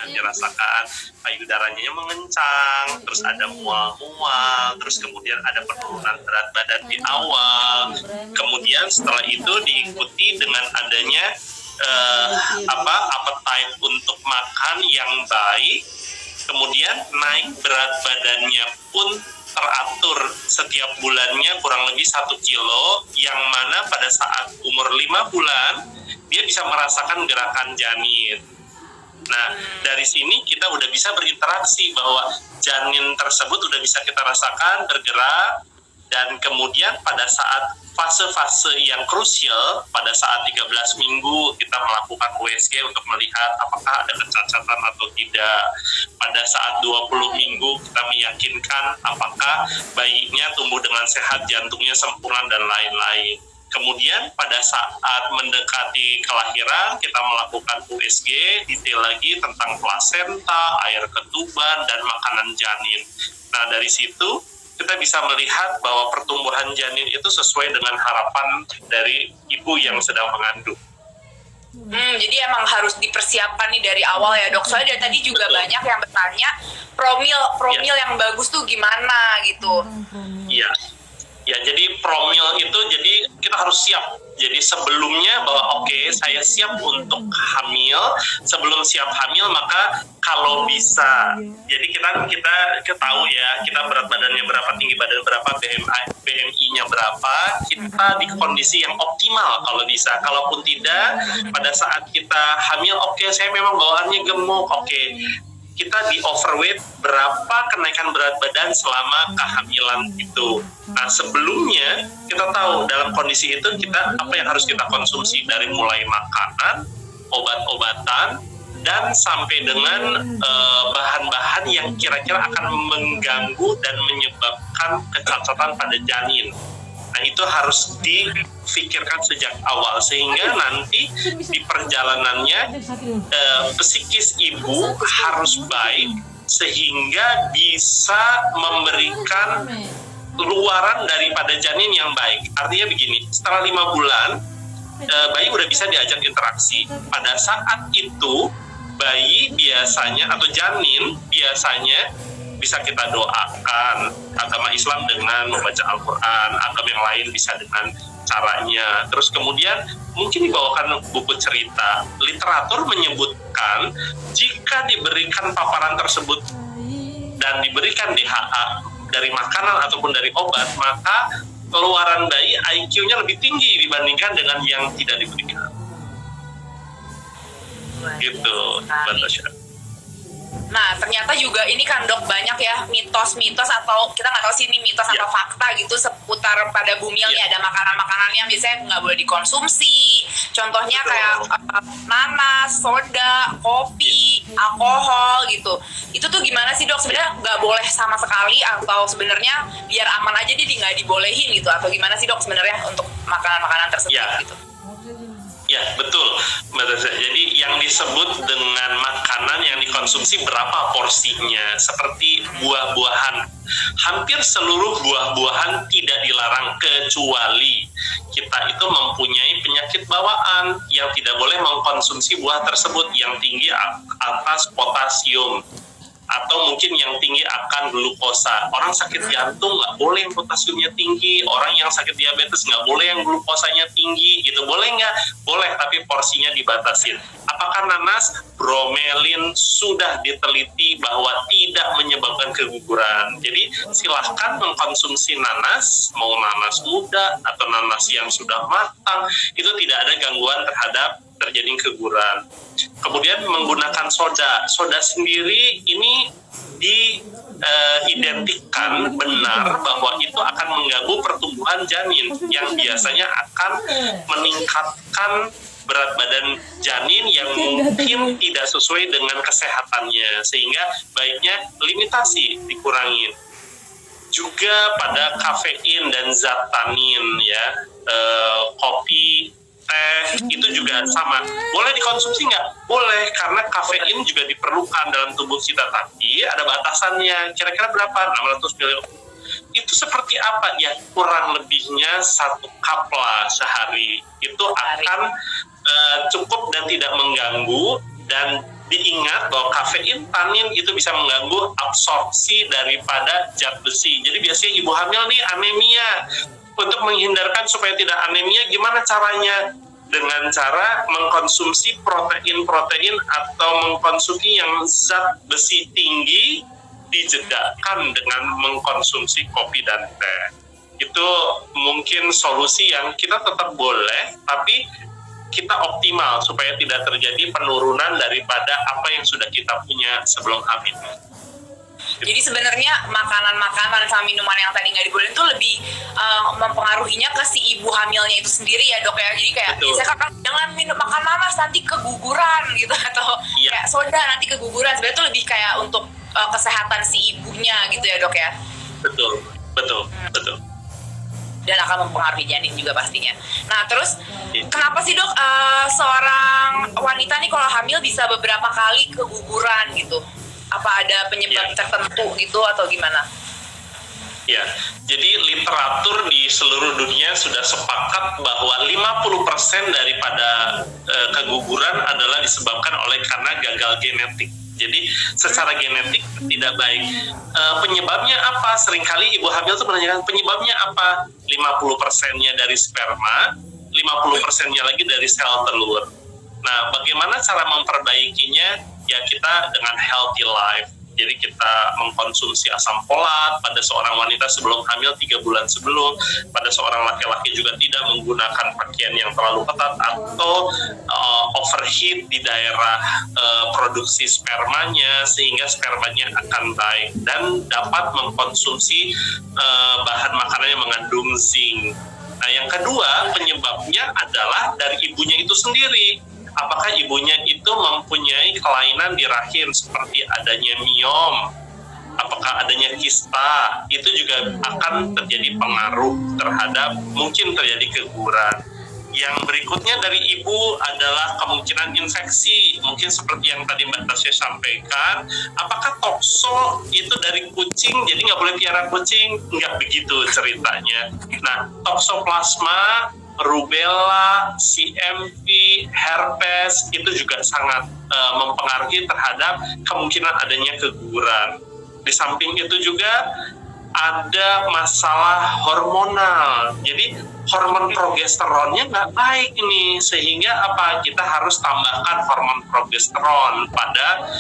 dirasakan payudaranya mengencang, terus ada mual-mual, terus kemudian ada penurunan berat badan di awal. Kemudian setelah itu diikuti dengan adanya appetite untuk makan yang baik. Kemudian naik berat badannya pun teratur setiap bulannya kurang lebih 1 kilo, yang mana pada saat umur 5 bulan dia bisa merasakan gerakan janin. Nah, dari sini kita udah bisa berinteraksi bahwa janin tersebut udah bisa kita rasakan bergerak, dan kemudian pada saat fase-fase yang krusial, pada saat 13 minggu kita melakukan USG untuk melihat apakah ada kecacatan atau tidak. Pada saat 20 minggu kita meyakinkan apakah bayinya tumbuh dengan sehat, jantungnya sempurna, dan lain-lain. Kemudian pada saat mendekati kelahiran kita melakukan USG detail lagi tentang plasenta, air ketuban, dan makanan janin. Nah, dari situ kita bisa melihat bahwa pertumbuhan janin itu sesuai dengan harapan dari ibu yang sedang mengandung. Jadi emang harus dipersiapkan nih dari awal ya dok. Soalnya dari tadi juga banyak yang bertanya promil yang bagus tuh gimana gitu. Iya. Ya, jadi promil itu jadi kita harus siap. Jadi sebelumnya bahwa saya siap untuk hamil. Sebelum siap hamil maka kalau bisa, jadi kita tahu ya, kita berat badannya berapa, tinggi badan berapa, BMI-nya berapa, kita di kondisi yang optimal kalau bisa. Kalaupun tidak, pada saat kita hamil, saya memang bawaannya gemuk, kita di overweight, berapa kenaikan berat badan selama kehamilan itu. Nah, sebelumnya kita tahu dalam kondisi itu kita apa yang harus kita konsumsi, dari mulai makanan, obat-obatan, dan sampai dengan bahan-bahan yang kira-kira akan mengganggu dan menyebabkan kecacatan pada janin. Nah, itu harus difikirkan sejak awal sehingga nanti di perjalanannya psikis ibu harus baik sehingga bisa memberikan luaran daripada janin yang baik. Artinya begini, setelah 5 bulan bayi udah bisa diajak interaksi. Pada saat itu bayi biasanya atau janin biasanya bisa kita doakan, agama Islam dengan membaca Al-Quran, agama yang lain bisa dengan caranya. Terus kemudian mungkin dibawakan buku cerita. Literatur menyebutkan jika diberikan paparan tersebut dan diberikan DHA dari makanan ataupun dari obat, maka keluaran bayi IQ-nya lebih tinggi dibandingkan dengan yang tidak diberikan. Gitu, Mbak Tasya. Nah, ternyata juga ini kan dok banyak ya mitos-mitos, atau kita nggak tahu sih ini mitos atau fakta gitu seputar pada bumil nih. Ada makanan-makanan yang biasanya nggak boleh dikonsumsi. Contohnya kayak nanas, soda, kopi, alkohol gitu. Itu tuh gimana sih dok? Sebenarnya nggak boleh sama sekali, atau sebenarnya biar aman aja dia nggak dibolehin gitu? Atau gimana sih dok sebenarnya untuk makanan-makanan tersebut gitu? Ya, betul, Mbak Tasya. Jadi yang disebut dengan makanan yang dikonsumsi berapa porsinya, seperti buah-buahan. Hampir seluruh buah-buahan tidak dilarang, kecuali kita itu mempunyai penyakit bawaan yang tidak boleh mengkonsumsi buah tersebut yang tinggi atas potasium, atau mungkin yang tinggi akan glukosa. Orang sakit jantung nggak boleh yang potasiumnya tinggi, orang yang sakit diabetes nggak boleh yang glukosanya tinggi, gitu. Boleh nggak? Boleh, tapi porsinya dibatasin. Apakah nanas? Bromelin sudah diteliti bahwa tidak menyebabkan keguguran. Jadi silahkan mengkonsumsi nanas, mau nanas muda atau nanas yang sudah matang, itu tidak ada gangguan terhadap terjadi keguguran. Kemudian menggunakan soda sendiri ini diidentikan benar bahwa itu akan mengganggu pertumbuhan janin yang biasanya akan meningkatkan berat badan janin yang mungkin tidak sesuai dengan kesehatannya, sehingga baiknya limitasi dikurangin. Juga pada kafein dan zat tanin ya, kopi, teh itu juga sama. Boleh dikonsumsi nggak? Boleh, karena kafein juga diperlukan dalam tubuh kita, tapi ada batasannya. Kira-kira berapa? 600 ml. Itu seperti apa? Ya kurang lebihnya 1 cup lah sehari. Itu akan cukup dan tidak mengganggu, dan diingat bahwa kafein, tanin itu bisa mengganggu absorpsi daripada zat besi. Jadi biasanya ibu hamil nih anemia. Untuk menghindarkan supaya tidak anemia, gimana caranya? Dengan cara mengkonsumsi protein-protein atau mengkonsumsi yang zat besi tinggi, dijedakan dengan mengkonsumsi kopi dan teh. Itu mungkin solusi yang kita tetap boleh, tapi kita optimal supaya tidak terjadi penurunan daripada apa yang sudah kita punya sebelum hamil. Jadi sebenarnya makanan-makanan sama minuman yang tadi nggak dibolehin itu lebih mempengaruhinya ke si ibu hamilnya itu sendiri ya dok ya. Jadi kayak biasanya kan jangan makan nanas nanti keguguran gitu, atau kayak soda nanti keguguran. Sebenarnya itu lebih kayak untuk kesehatan si ibunya gitu ya dok ya. Betul. Dan akan mempengaruhi janin juga pastinya. Nah terus kenapa sih dok seorang wanita nih kalau hamil bisa beberapa kali keguguran gitu? Apa ada penyebab tertentu gitu atau gimana? Ya, jadi literatur di seluruh dunia sudah sepakat bahwa 50% daripada keguguran adalah disebabkan oleh karena gagal genetik. Jadi secara genetik tidak baik. Penyebabnya apa? Seringkali ibu hamil tuh menanyakan penyebabnya apa? 50%-nya dari sperma, 50%-nya lagi dari sel telur. Nah, bagaimana cara memperbaikinya? Ya kita dengan healthy life. Jadi kita mengkonsumsi asam folat pada seorang wanita sebelum hamil 3 bulan sebelum, pada seorang laki-laki juga tidak menggunakan pakaian yang terlalu ketat atau overheat di daerah produksi spermanya sehingga spermanya akan baik, dan dapat mengkonsumsi bahan makanan yang mengandung zinc. Nah, yang kedua penyebabnya adalah dari ibunya itu sendiri. Apakah ibunya itu mempunyai kelainan di rahim seperti adanya miom, apakah adanya kista, itu juga akan terjadi pengaruh terhadap mungkin terjadi keguguran. Yang berikutnya dari ibu adalah kemungkinan infeksi, mungkin seperti yang tadi Mbak Tasya sampaikan. Apakah tokso itu dari kucing, jadi nggak boleh piara kucing? Nggak begitu ceritanya. Nah, toksoplasma, rubella, CMV, herpes itu juga sangat mempengaruhi terhadap kemungkinan adanya keguguran. Di samping itu juga ada masalah hormonal. Jadi hormon progesteronnya nggak baik nih, sehingga apa? Kita harus tambahkan hormon progesteron pada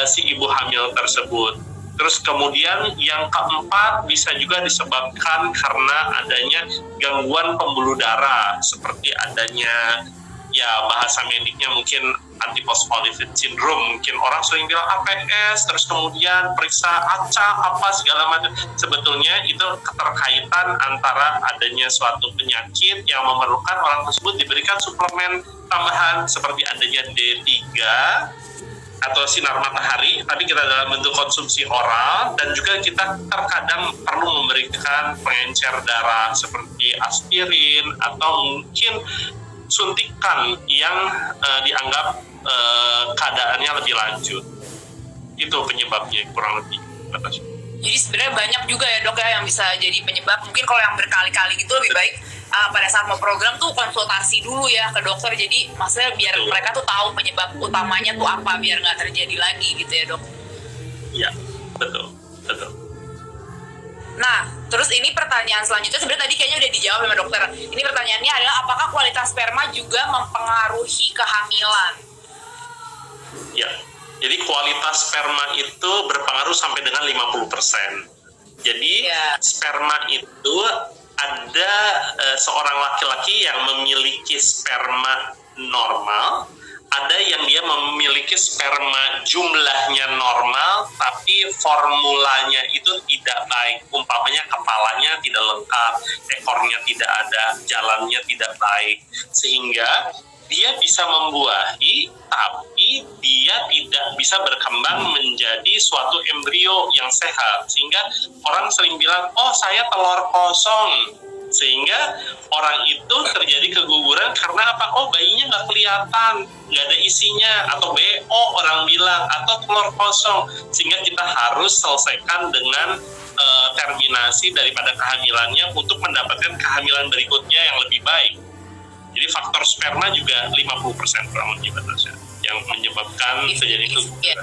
si ibu hamil tersebut. Terus kemudian yang keempat bisa juga disebabkan karena adanya gangguan pembuluh darah, seperti adanya, ya bahasa mediknya mungkin antiphospholipid syndrome, mungkin orang sering bilang APS, terus kemudian periksa ACA apa segala macam. Sebetulnya itu keterkaitan antara adanya suatu penyakit yang memerlukan orang tersebut diberikan suplemen tambahan seperti adanya D3 atau sinar matahari, tapi kita dalam bentuk konsumsi oral, dan juga kita terkadang perlu memberikan pengencer darah seperti aspirin atau mungkin suntikan yang dianggap keadaannya lebih lanjut. Itu penyebabnya kurang lebih. Jadi sebenarnya banyak juga ya dok ya yang bisa jadi penyebab. Mungkin kalau yang berkali-kali gitu lebih baik pada saat mau program tuh konsultasi dulu ya ke dokter. Jadi maksudnya biar mereka tuh tahu penyebab utamanya tuh apa, biar nggak terjadi lagi gitu ya dok. Iya, betul. Nah, terus ini pertanyaan selanjutnya sebenarnya tadi kayaknya udah dijawab sama dokter. Ini pertanyaannya adalah apakah kualitas sperma juga mempengaruhi kehamilan? Ya, jadi kualitas sperma itu berpengaruh sampai dengan 50%. Jadi sperma itu ada seorang laki-laki yang memiliki sperma normal, ada yang dia memiliki sperma jumlahnya normal tapi formulanya itu tidak baik. Umpamanya kepalanya tidak lengkap, ekornya tidak ada, jalannya tidak baik, sehingga dia bisa membuahi tapi dia tidak bisa berkembang menjadi suatu embrio yang sehat, sehingga orang sering bilang, oh saya telur kosong, sehingga orang itu terjadi keguguran karena apa? Oh bayinya nggak kelihatan, nggak ada isinya, atau BO orang bilang, atau telur kosong, sehingga kita harus selesaikan dengan terminasi daripada kehamilannya untuk mendapatkan kehamilan berikutnya yang lebih baik. Jadi faktor sperma juga 50% kurang lebih batasnya yang menyebabkan menyebabkan terjadi itu. Ya.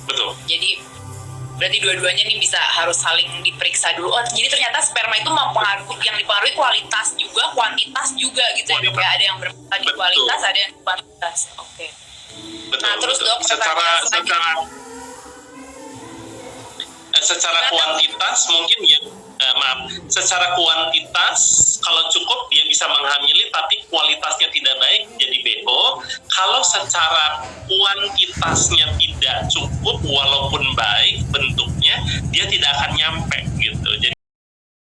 Betul. Jadi berarti dua-duanya nih harus saling diperiksa dulu. Oh, jadi ternyata sperma itu yang dipengaruhi kualitas juga, kuantitas juga gitu ya, dok ya. Ada yang bermasalah di kualitas, ada yang di kuantitas. Oke. Betul. Nah, terus dok, secara kuantitas mungkin ya, secara kuantitas kalau cukup dia bisa menghamili tapi kualitasnya tidak baik jadi BO. Kalau secara kuantitasnya tidak cukup walaupun baik bentuknya, dia tidak akan nyampe